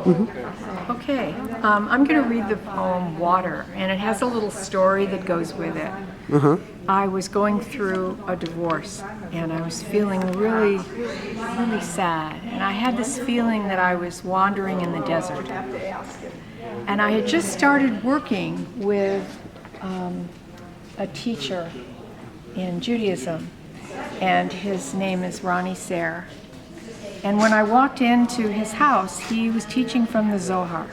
Okay, I'm going to read the poem Water, and it has a little story that goes with it. I was going through a divorce, and I was feeling really, really sad. And I had this feeling that I was wandering in the desert. And I had just started working with a teacher in Judaism, and his name is Ronnie Sayre. And when I walked into his house, he was teaching from the Zohar.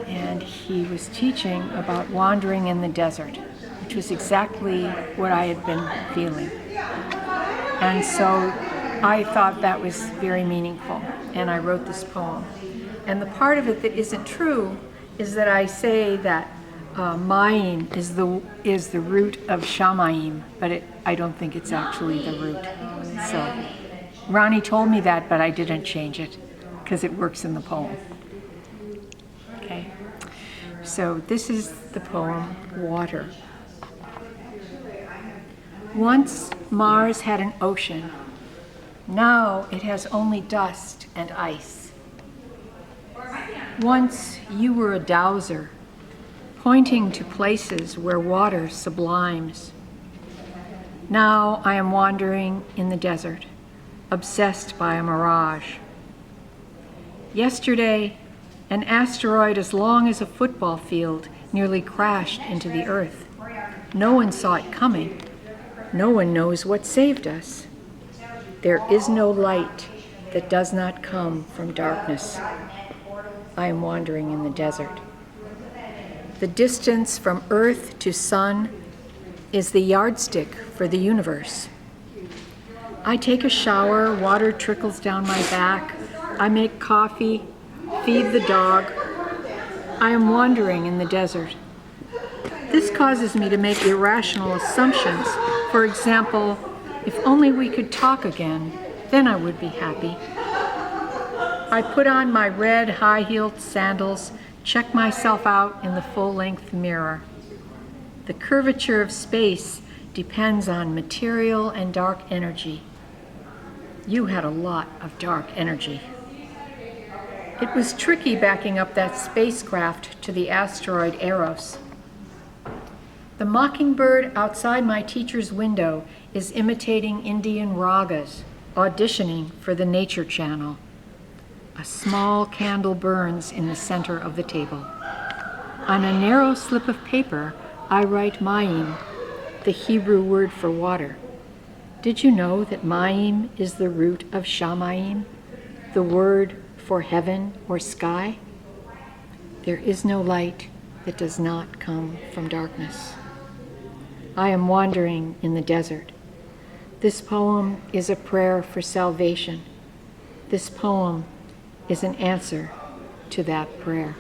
And he was teaching about wandering in the desert, which was exactly what I had been feeling. And so I thought that was very meaningful, and I wrote this poem. And the part of it that isn't true is that I say that Mayim is the root of Shamayim, but I don't think it's actually the root. So Ronnie told me that, but I didn't change it because it works in the poem. Okay, so this is the poem Water. Once Mars had an ocean. Now it has only dust and ice. Once you were a dowser, pointing to places where water sublimes. Now I am wandering in the desert, obsessed by a mirage. Yesterday, an asteroid as long as a football field nearly crashed into the earth. No one saw it coming. No one knows what saved us. There is no light that does not come from darkness. I am wandering in the desert. The distance from Earth to Sun is the yardstick for the universe. I take a shower, water trickles down my back. I make coffee, feed the dog. I am wandering in the desert. This causes me to make irrational assumptions. For example, if only we could talk again, then I would be happy. I put on my red high-heeled sandals, check myself out in the full-length mirror. The curvature of space depends on material and dark energy. You had a lot of dark energy. It was tricky backing up that spacecraft to the asteroid Eros. The mockingbird outside my teacher's window is imitating Indian ragas, auditioning for the Nature Channel. A small candle burns in the center of the table. On a narrow slip of paper, I write Mayim, the Hebrew word for water. Did you know that Mayim is the root of Shamayim, the word for heaven or sky? There is no light that does not come from darkness. I am wandering in the desert. This poem is a prayer for salvation. This poem is an answer to that prayer.